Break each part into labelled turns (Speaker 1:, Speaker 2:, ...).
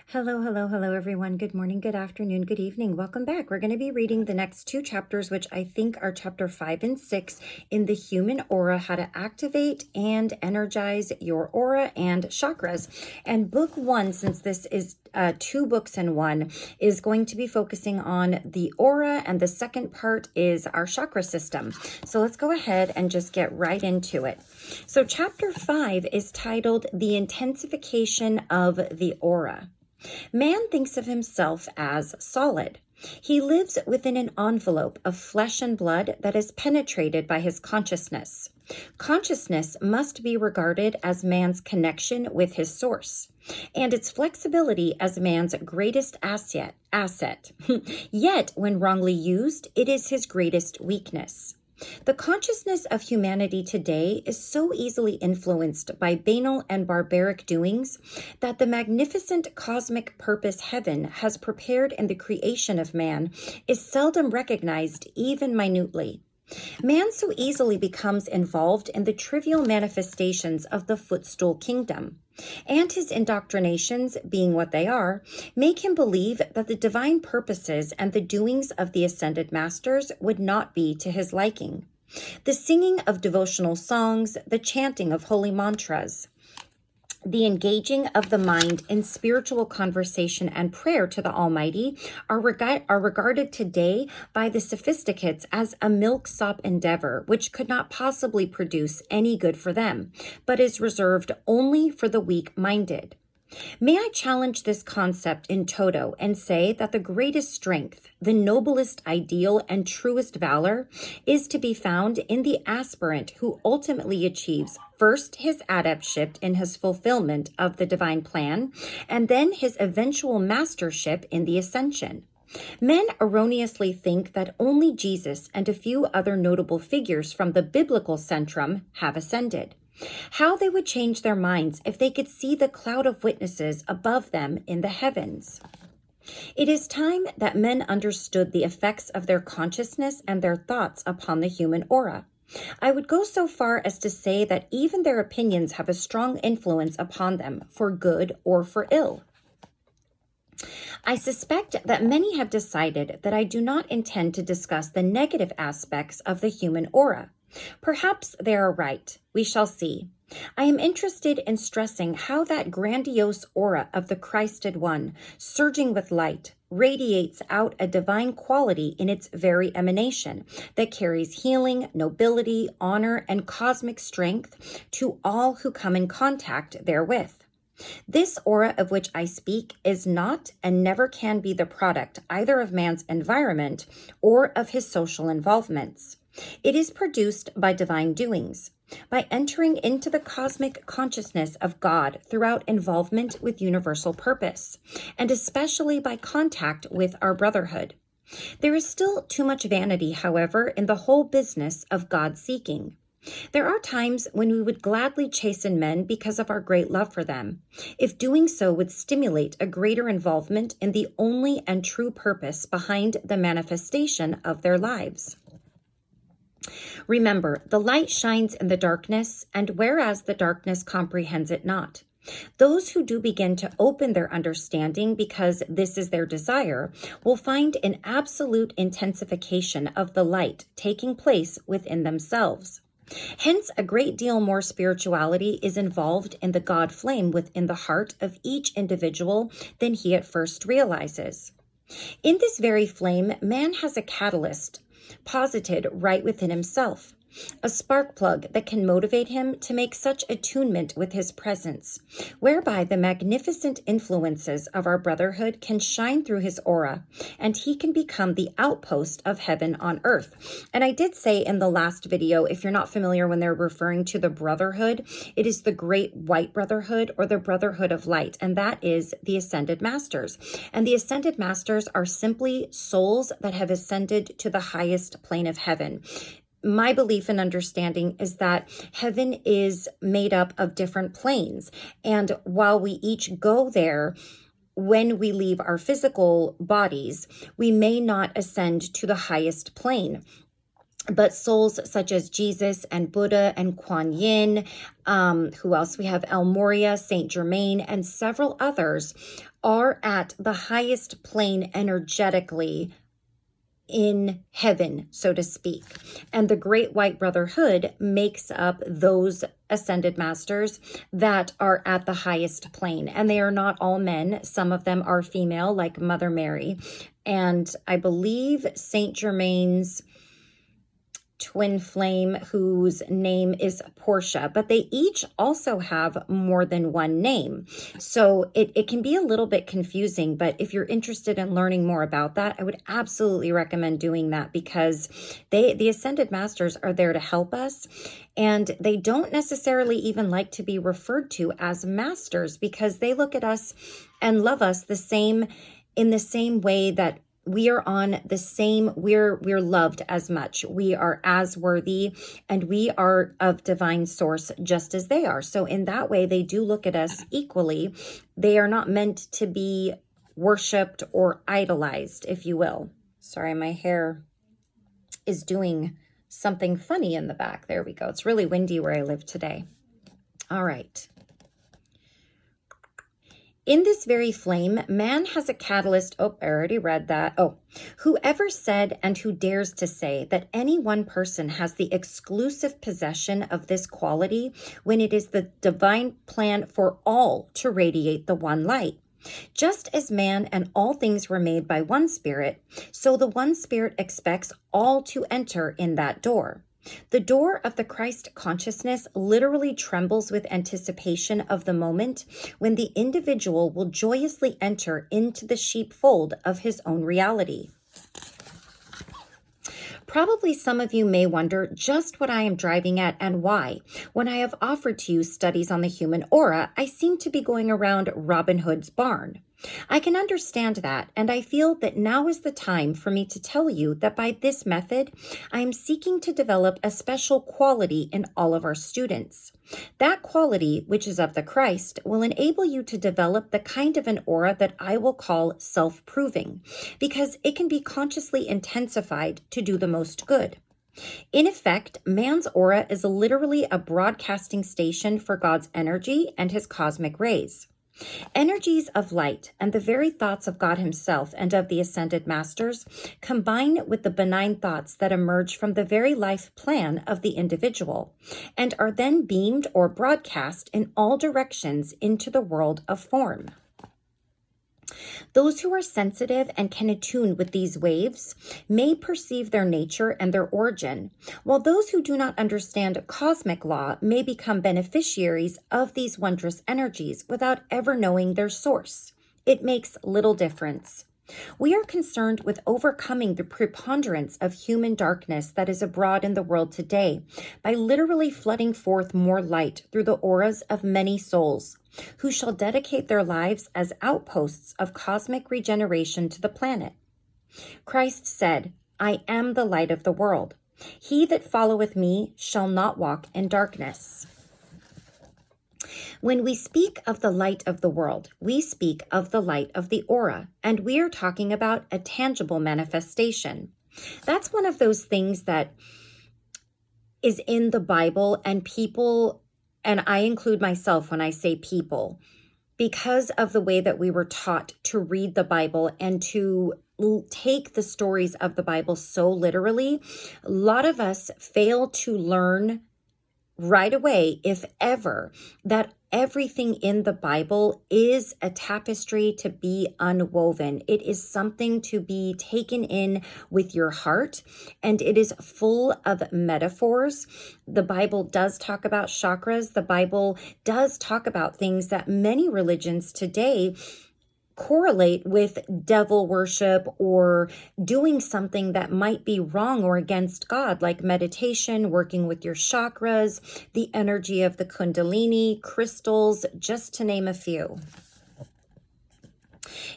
Speaker 1: Hello, hello, hello, everyone. Good morning, good afternoon, good evening. Welcome back. We're going to be reading the next two chapters, which I think are chapter 5 and 6 in the human aura, how to activate and energize your aura and chakras. And book 1, since this is 2 books in one, is going to be focusing on the aura, and the second part is our chakra system. So let's go ahead and just get right into it. So chapter 5 is titled The Intensification of the Aura. Man thinks of himself as solid. He lives within an envelope of flesh and blood that is penetrated by his consciousness. Consciousness must be regarded as man's connection with his source, and its flexibility as man's greatest asset. Yet, when wrongly used, it is his greatest weakness. The consciousness of humanity today is so easily influenced by banal and barbaric doings that the magnificent cosmic purpose heaven has prepared in the creation of man is seldom recognized even minutely. Man so easily becomes involved in the trivial manifestations of the footstool kingdom, and his indoctrinations, being what they are, make him believe that the divine purposes and the doings of the ascended masters would not be to his liking. The singing of devotional songs, the chanting of holy mantras, the engaging of the mind in spiritual conversation and prayer to the Almighty are regarded today by the sophisticates as a milksop endeavor, which could not possibly produce any good for them, but is reserved only for the weak-minded. May I challenge this concept in toto and say that the greatest strength, the noblest ideal, and truest valor is to be found in the aspirant who ultimately achieves first his adeptship in his fulfillment of the divine plan, and then his eventual mastership in the ascension. Men erroneously think that only Jesus and a few other notable figures from the biblical centrum have ascended. How they would change their minds if they could see the cloud of witnesses above them in the heavens. It is time that men understood the effects of their consciousness and their thoughts upon the human aura. I would go so far as to say that even their opinions have a strong influence upon them, for good or for ill. I suspect that many have decided that I do not intend to discuss the negative aspects of the human aura. Perhaps they are right. We shall see. I am interested in stressing how that grandiose aura of the Christed One, surging with light, radiates out a divine quality in its very emanation that carries healing, nobility, honor, and cosmic strength to all who come in contact therewith. This aura of which I speak is not and never can be the product either of man's environment or of his social involvements. It is produced by divine doings, by entering into the cosmic consciousness of God throughout involvement with universal purpose, and especially by contact with our brotherhood. There is still too much vanity, however, in the whole business of God-seeking. There are times when we would gladly chasten men because of our great love for them, if doing so would stimulate a greater involvement in the only and true purpose behind the manifestation of their lives. Remember, the light shines in the darkness, and whereas the darkness comprehends it not. Those who do begin to open their understanding because this is their desire will find an absolute intensification of the light taking place within themselves. Hence, a great deal more spirituality is involved in the God flame within the heart of each individual than he at first realizes. In this very flame, man has a catalyst posited right within himself, a spark plug that can motivate him to make such attunement with his presence, whereby the magnificent influences of our brotherhood can shine through his aura, and he can become the outpost of heaven on earth. And I did say in the last video, if you're not familiar when they're referring to the brotherhood, it is the great white brotherhood or the brotherhood of light, and that is the ascended masters. And the ascended masters are simply souls that have ascended to the highest plane of heaven. My belief and understanding is that heaven is made up of different planes. And while we each go there, when we leave our physical bodies, we may not ascend to the highest plane. But souls such as Jesus and Buddha and Kuan Yin, who else? We have El Morya, Saint Germain, and several others are at the highest plane energetically in heaven, so to speak. And the Great White Brotherhood makes up those ascended masters that are at the highest plane. And they are not all men. Some of them are female, like Mother Mary. And I believe Saint Germain's twin flame, whose name is Portia, but they each also have more than one name. So it can be a little bit confusing, but if you're interested in learning more about that, I would absolutely recommend doing that, because the Ascended Masters are there to help us, and they don't necessarily even like to be referred to as masters, because they look at us and love us in the same way that we are on the same, we're loved as much. We are as worthy, and we are of divine source just as they are. So in that way, they do look at us equally. They are not meant to be worshipped or idolized, if you will. Sorry, my hair is doing something funny in the back. There we go. It's really windy where I live today. All right. In this very flame, man has a catalyst. Oh, I already read that. Oh, whoever said and who dares to say that any one person has the exclusive possession of this quality, when it is the divine plan for all to radiate the one light. Just as man and all things were made by one spirit, so the one spirit expects all to enter in that door. The door of the Christ consciousness literally trembles with anticipation of the moment when the individual will joyously enter into the sheepfold of his own reality. Probably some of you may wonder just what I am driving at and why. When I have offered to you studies on the human aura, I seem to be going around Robin Hood's barn. I can understand that, and I feel that now is the time for me to tell you that by this method, I am seeking to develop a special quality in all of our students. That quality, which is of the Christ, will enable you to develop the kind of an aura that I will call self-proving, because it can be consciously intensified to do the most good. In effect, man's aura is literally a broadcasting station for God's energy and his cosmic rays. Energies of light and the very thoughts of God himself and of the ascended masters combine with the benign thoughts that emerge from the very life plan of the individual, and are then beamed or broadcast in all directions into the world of form. Those who are sensitive and can attune with these waves may perceive their nature and their origin, while those who do not understand cosmic law may become beneficiaries of these wondrous energies without ever knowing their source. It makes little difference. We are concerned with overcoming the preponderance of human darkness that is abroad in the world today by literally flooding forth more light through the auras of many souls, who shall dedicate their lives as outposts of cosmic regeneration to the planet. Christ said, "I am the light of the world. He that followeth me shall not walk in darkness." When we speak of the light of the world, we speak of the light of the aura, and we are talking about a tangible manifestation. That's one of those things that is in the Bible, and people, and I include myself when I say people, because of the way that we were taught to read the Bible and to take the stories of the Bible so literally, a lot of us fail to learn right away, if ever, that everything in the Bible is a tapestry to be unwoven. It is something to be taken in with your heart, and it is full of metaphors. The Bible does talk about chakras. The Bible does talk about things that many religions today correlate with devil worship or doing something that might be wrong or against God, like meditation, working with your chakras, the energy of the Kundalini, crystals, just to name a few.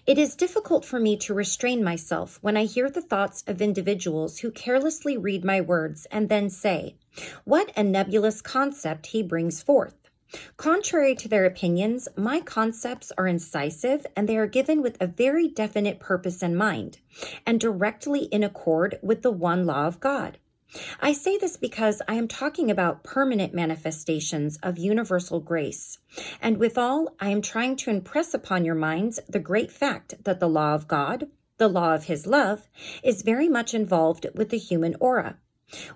Speaker 1: It is difficult for me to restrain myself when I hear the thoughts of individuals who carelessly read my words and then say, "What a nebulous concept he brings forth." Contrary to their opinions, my concepts are incisive, and they are given with a very definite purpose in mind, and directly in accord with the one law of God. I say this because I am talking about permanent manifestations of universal grace. And withal, I am trying to impress upon your minds the great fact that the law of God, the law of his love, is very much involved with the human aura.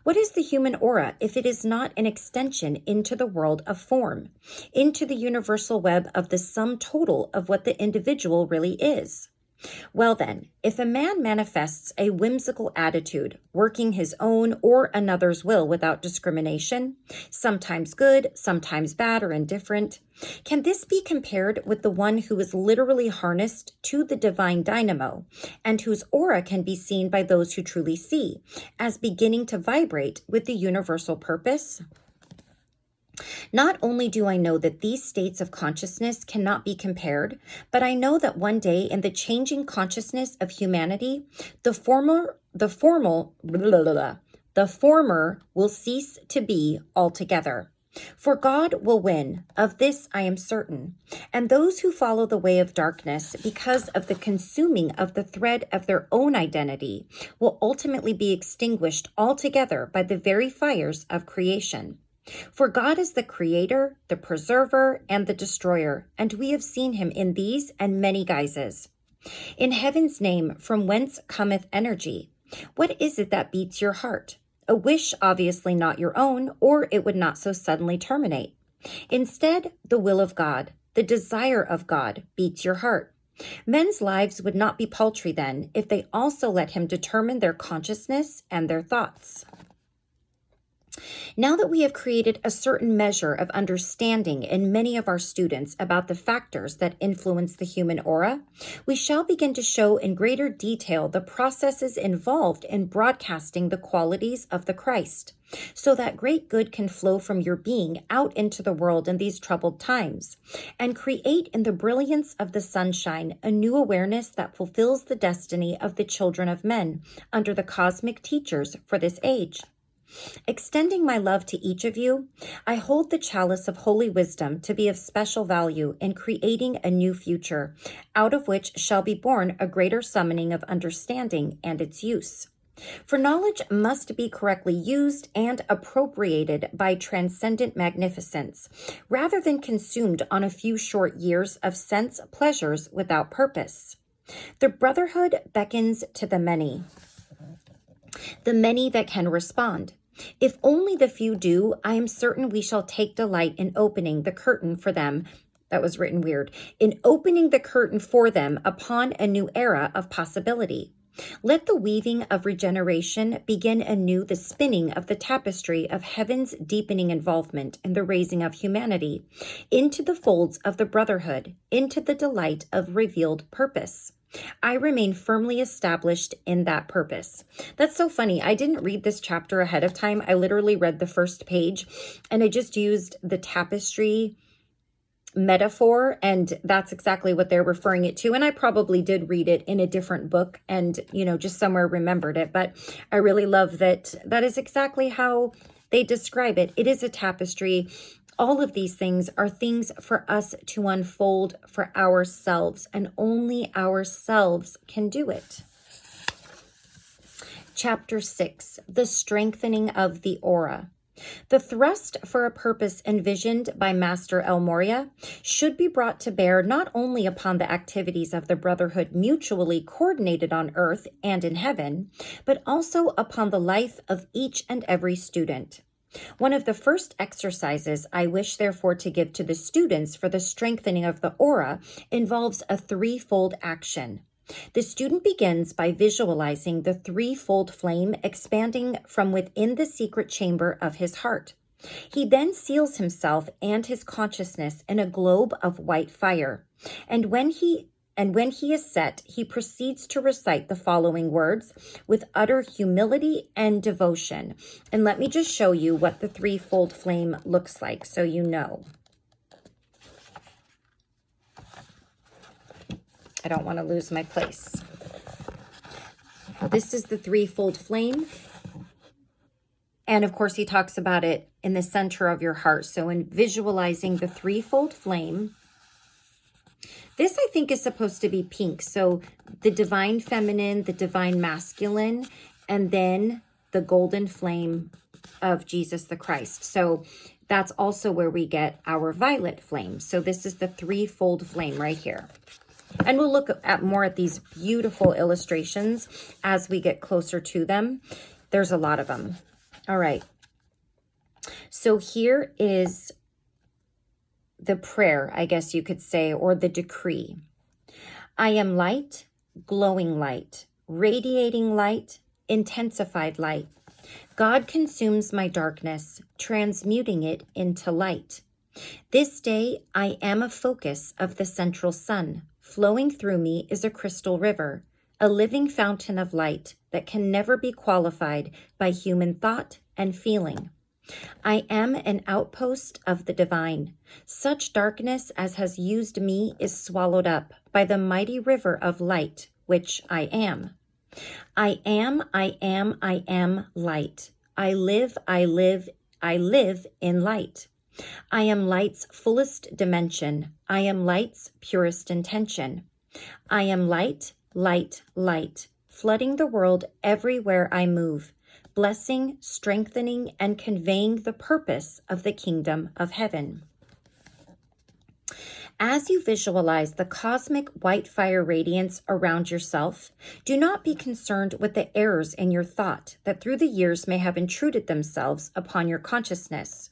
Speaker 1: What is the human aura if it is not an extension into the world of form, into the universal web of the sum total of what the individual really is? Well then, if a man manifests a whimsical attitude, working his own or another's will without discrimination, sometimes good, sometimes bad or indifferent, can this be compared with the one who is literally harnessed to the divine dynamo and whose aura can be seen by those who truly see as beginning to vibrate with the universal purpose? Not only do I know that these states of consciousness cannot be compared, but I know that one day in the changing consciousness of humanity, the former will cease to be altogether. For God will win, of this I am certain, and those who follow the way of darkness because of the consuming of the thread of their own identity will ultimately be extinguished altogether by the very fires of creation. For God is the creator, the preserver, and the destroyer, and we have seen him in these and many guises. In heaven's name, from whence cometh energy? What is it that beats your heart? A wish obviously not your own, or it would not so suddenly terminate. Instead, the will of God, the desire of God, beats your heart. Men's lives would not be paltry then if they also let him determine their consciousness and their thoughts. Now that we have created a certain measure of understanding in many of our students about the factors that influence the human aura, we shall begin to show in greater detail the processes involved in broadcasting the qualities of the Christ, so that great good can flow from your being out into the world in these troubled times, and create in the brilliance of the sunshine a new awareness that fulfills the destiny of the children of men under the cosmic teachers for this age. Extending my love to each of you, I hold the chalice of holy wisdom to be of special value in creating a new future, out of which shall be born a greater summoning of understanding and its use. For knowledge must be correctly used and appropriated by transcendent magnificence, rather than consumed on a few short years of sense pleasures without purpose. The Brotherhood beckons to the many that can respond. If only the few do, I am certain we shall take delight in opening the curtain for them. That was written weird. In opening the curtain for them upon a new era of possibility. Let the weaving of regeneration begin anew the spinning of the tapestry of heaven's deepening involvement in the raising of humanity into the folds of the Brotherhood, into the delight of revealed purpose. I remain firmly established in that purpose. That's so funny. I didn't read this chapter ahead of time. I literally read the first page and I just used the tapestry metaphor, and that's exactly what they're referring it to. And I probably did read it in a different book and, just somewhere remembered it. But I really love that that is exactly how they describe it. It is a tapestry. All of these things are things for us to unfold for ourselves, and only ourselves can do it. Chapter 6, the strengthening of the aura. The thrust for a purpose envisioned by Master El Morya should be brought to bear not only upon the activities of the Brotherhood mutually coordinated on earth and in heaven, but also upon the life of each and every student. One of the first exercises I wish therefore to give to the students for the strengthening of the aura involves a threefold action. The student begins by visualizing the threefold flame expanding from within the secret chamber of his heart. He then seals himself and his consciousness in a globe of white fire, and when he is set, he proceeds to recite the following words with utter humility and devotion. And let me just show you what the threefold flame looks like so you know. I don't want to lose my place. This is the threefold flame. And of course, he talks about it in the center of your heart. So in visualizing the threefold flame, this I think is supposed to be pink. So the divine feminine, the divine masculine, and then the golden flame of Jesus the Christ. So that's also where we get our violet flame. So this is the threefold flame right here. And we'll look at more at these beautiful illustrations as we get closer to them. There's a lot of them. All right. So here is the prayer, I guess you could say, or the decree. I am light, glowing light, radiating light, intensified light. God consumes my darkness, transmuting it into light. This day, I am a focus of the central sun. Flowing through me is a crystal river, a living fountain of light that can never be qualified by human thought and feeling. I am an outpost of the divine. Such darkness as has used me is swallowed up by the mighty river of light, which I am. I am light. I live in light. I am light's fullest dimension. I am light's purest intention. I am light, light, light, flooding the world everywhere I move, blessing, strengthening, and conveying the purpose of the kingdom of heaven. As you visualize the cosmic white fire radiance around yourself, do not be concerned with the errors in your thought that through the years may have intruded themselves upon your consciousness.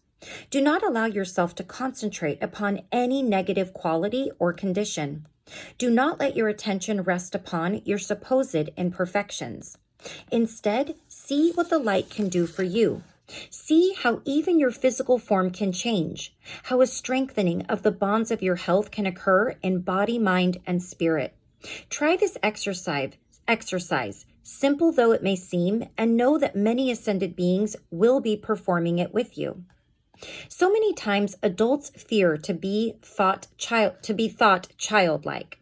Speaker 1: Do not allow yourself to concentrate upon any negative quality or condition. Do not let your attention rest upon your supposed imperfections. Instead, see what the light can do for you. See how even your physical form can change, how a strengthening of the bonds of your health can occur in body, mind, and spirit. Try this exercise, simple though it may seem, and know that many ascended beings will be performing it with you. So many times adults fear to be thought childlike.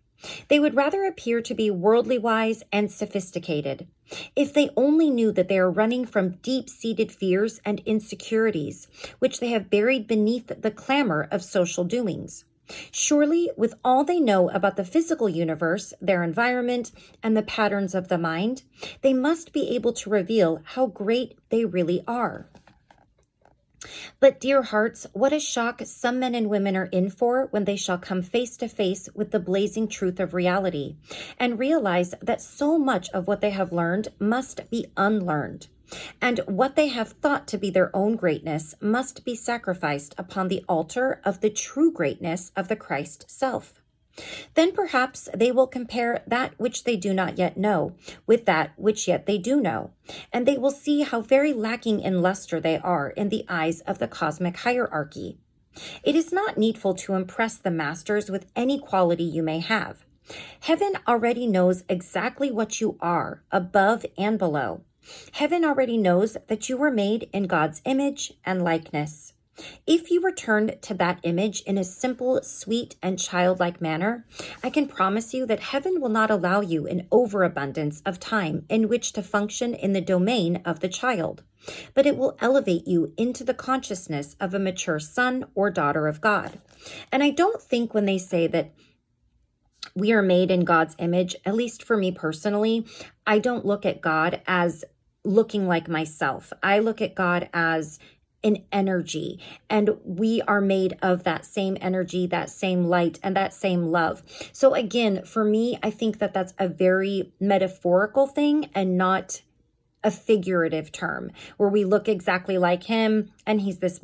Speaker 1: They would rather appear to be worldly wise and sophisticated. If they only knew that they are running from deep-seated fears and insecurities, which they have buried beneath the clamor of social doings. Surely, with all they know about the physical universe, their environment, and the patterns of the mind, they must be able to reveal how great they really are. But dear hearts, what a shock some men and women are in for when they shall come face to face with the blazing truth of reality and realize that so much of what they have learned must be unlearned, and what they have thought to be their own greatness must be sacrificed upon the altar of the true greatness of the Christ self. Then perhaps they will compare that which they do not yet know with that which yet they do know, and they will see how very lacking in luster they are in the eyes of the cosmic hierarchy. It is not needful to impress the masters with any quality you may have. Heaven already knows exactly what you are, above and below. Heaven already knows that you were made in God's image and likeness. If you return to that image in a simple, sweet, and childlike manner, I can promise you that heaven will not allow you an overabundance of time in which to function in the domain of the child, but it will elevate you into the consciousness of a mature son or daughter of God. And I don't think when they say that we are made in God's image, at least for me personally, I don't look at God as looking like myself. I look at God as an energy, and we are made of that same energy, that same light, and that same love. So again, for me, I think that that's a very metaphorical thing and not a figurative term where we look exactly like him and he's this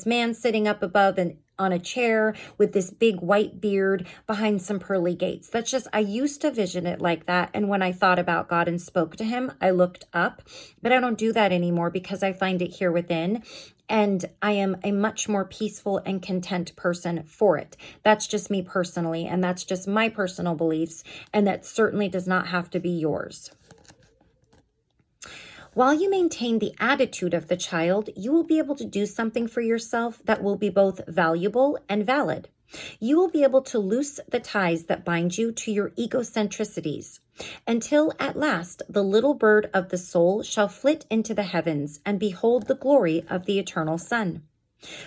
Speaker 1: man sitting up above and on a chair with this big white beard behind some pearly gates. That's just, I used to vision it like that. And when I thought about God and spoke to him, I looked up, but I don't do that anymore because I find it here within. And I am a much more peaceful and content person for it. That's just me personally. And that's just my personal beliefs. And that certainly does not have to be yours. While you maintain the attitude of the child, you will be able to do something for yourself that will be both valuable and valid. You will be able to loose the ties that bind you to your egocentricities, until at last the little bird of the soul shall flit into the heavens and behold the glory of the eternal sun.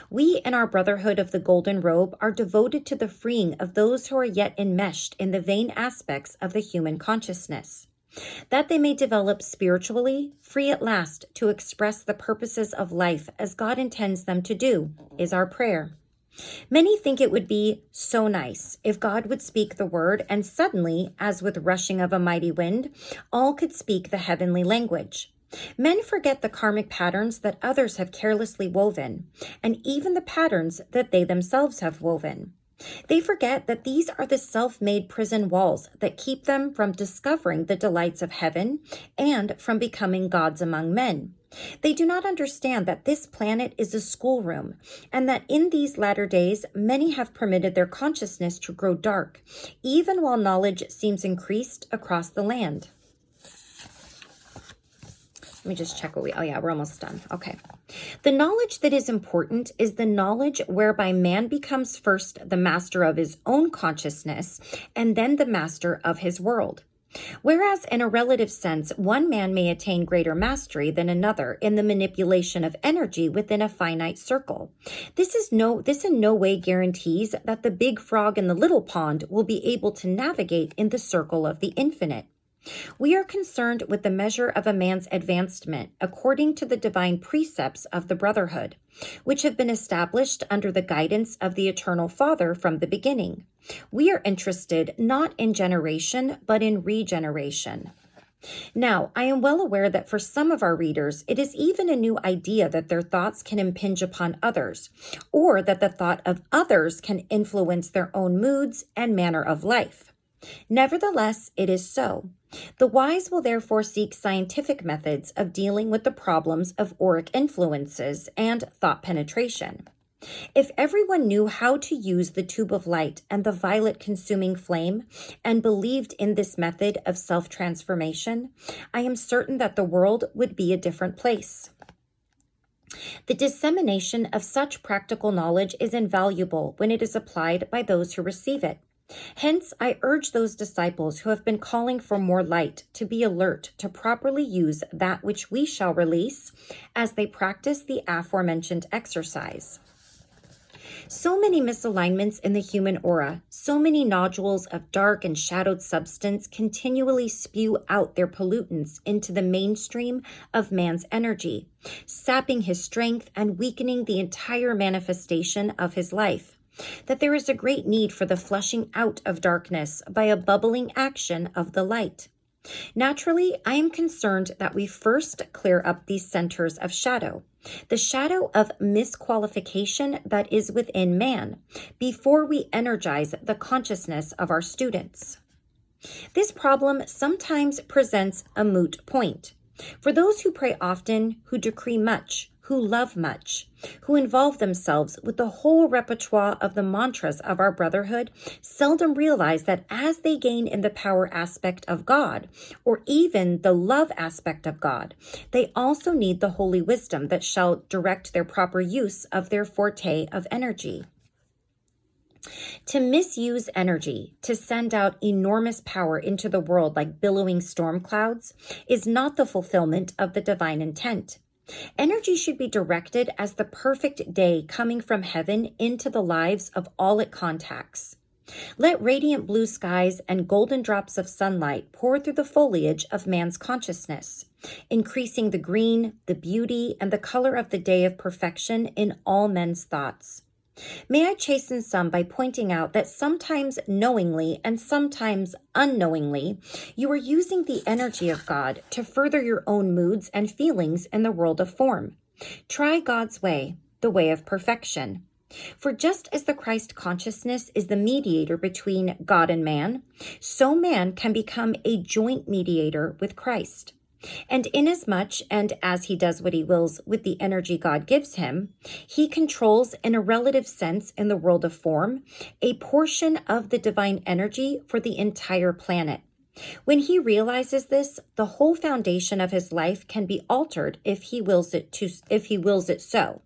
Speaker 1: We in our Brotherhood of the Golden Robe are devoted to the freeing of those who are yet enmeshed in the vain aspects of the human consciousness. that they may develop spiritually, free at last to express the purposes of life as God intends them to do, is our prayer. Many think it would be so nice if God would speak the word and suddenly, as with rushing of a mighty wind, all could speak the heavenly language. Men forget the karmic patterns that others have carelessly woven, and even the patterns that they themselves have woven. They forget that these are the self-made prison walls that keep them from discovering the delights of heaven and from becoming gods among men. They do not understand that this planet is a schoolroom, and that in these latter days, many have permitted their consciousness to grow dark, even while knowledge seems increased across the land. Let me just check what oh yeah, we're almost done. Okay. The knowledge that is important is the knowledge whereby man becomes first the master of his own consciousness and then the master of his world. Whereas in a relative sense, one man may attain greater mastery than another in the manipulation of energy within a finite circle. This in no way guarantees that the big frog in the little pond will be able to navigate in the circle of the infinite. We are concerned with the measure of a man's advancement according to the divine precepts of the Brotherhood, which have been established under the guidance of the Eternal Father from the beginning. We are interested not in generation, but in regeneration. Now, I am well aware that for some of our readers, it is even a new idea that their thoughts can impinge upon others, or that the thought of others can influence their own moods and manner of life. Nevertheless, it is so. The wise will therefore seek scientific methods of dealing with the problems of auric influences and thought penetration. If everyone knew how to use the tube of light and the violet consuming flame and believed in this method of self-transformation, I am certain that the world would be a different place. The dissemination of such practical knowledge is invaluable when it is applied by those who receive it. Hence, I urge those disciples who have been calling for more light to be alert to properly use that which we shall release as they practice the aforementioned exercise. So many misalignments in the human aura, so many nodules of dark and shadowed substance continually spew out their pollutants into the mainstream of man's energy, sapping his strength and weakening the entire manifestation of his life, that there is a great need for the flushing out of darkness by a bubbling action of the light. Naturally, I am concerned that we first clear up these centers of shadow, the shadow of misqualification that is within man, before we energize the consciousness of our students. This problem sometimes presents a moot point. For those who pray often, who decree much, who love much, who involve themselves with the whole repertoire of the mantras of our Brotherhood, seldom realize that as they gain in the power aspect of God, or even the love aspect of God, they also need the holy wisdom that shall direct their proper use of their forte of energy. To misuse energy, to send out enormous power into the world like billowing storm clouds, is not the fulfillment of the divine intent. Energy should be directed as the perfect day coming from heaven into the lives of all it contacts. Let radiant blue skies and golden drops of sunlight pour through the foliage of man's consciousness, increasing the green, the beauty, and the color of the day of perfection in all men's thoughts. May I chasten some by pointing out that sometimes knowingly and sometimes unknowingly, you are using the energy of God to further your own moods and feelings in the world of form. Try God's way, the way of perfection. For just as the Christ consciousness is the mediator between God and man, so man can become a joint mediator with Christ. And inasmuch and as he does what he wills with the energy God gives him, he controls in a relative sense in the world of form a portion of the divine energy for the entire planet. When he realizes this, the whole foundation of his life can be altered if he wills it so.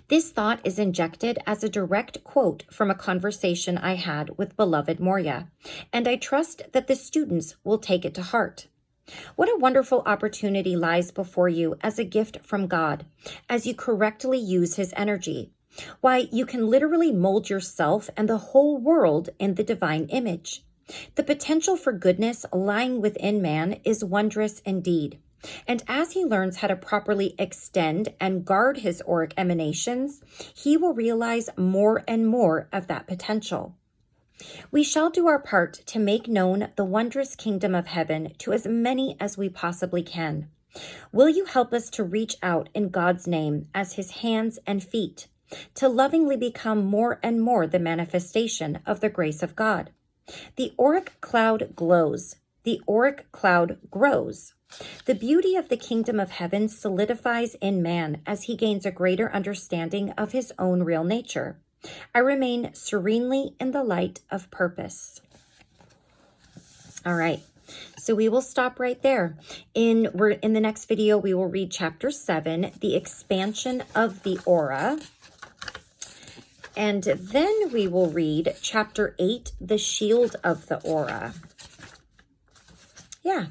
Speaker 1: This thought is injected as a direct quote from a conversation I had with beloved Morya, and I trust that the students will take it to heart. What a wonderful opportunity lies before you as a gift from God, as you correctly use his energy. Why, you can literally mold yourself and the whole world in the divine image. The potential for goodness lying within man is wondrous indeed. And as he learns how to properly extend and guard his auric emanations, he will realize more and more of that potential. We shall do our part to make known the wondrous kingdom of heaven to as many as we possibly can. Will you help us to reach out in God's name as his hands and feet, to lovingly become more and more the manifestation of the grace of God? The auric cloud glows. The auric cloud grows. The beauty of the kingdom of heaven solidifies in man as he gains a greater understanding of his own real nature. I remain serenely in the light of purpose. All right. So we will stop right there. In the next video, we will read chapter 7, the expansion of the aura. And then we will read chapter 8, the shield of the aura. Yeah.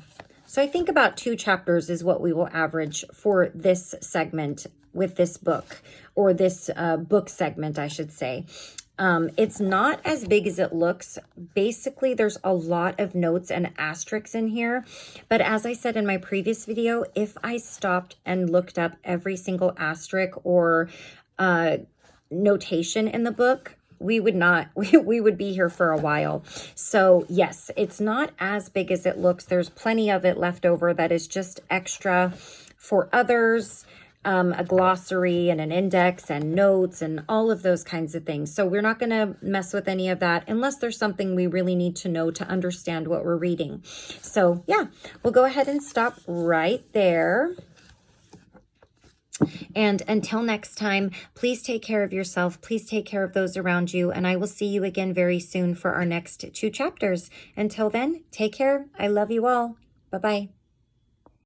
Speaker 1: So I think about 2 chapters is what we will average for this segment with this book, or this book segment, I should say. It's not as big as it looks. Basically, there's a lot of notes and asterisks in here. But as I said in my previous video, if I stopped and looked up every single asterisk or notation in the book, we would not, we would be here for a while. So yes, it's not as big as it looks. There's plenty of it left over that is just extra for others. A glossary and an index and notes and all of those kinds of things. So we're not going to mess with any of that unless there's something we really need to know to understand what we're reading. So yeah, we'll go ahead and stop right there. And until next time, please take care of yourself. Please take care of those around you. And I will see you again very soon for our next 2 chapters. Until then, take care. I love you all. Bye-bye.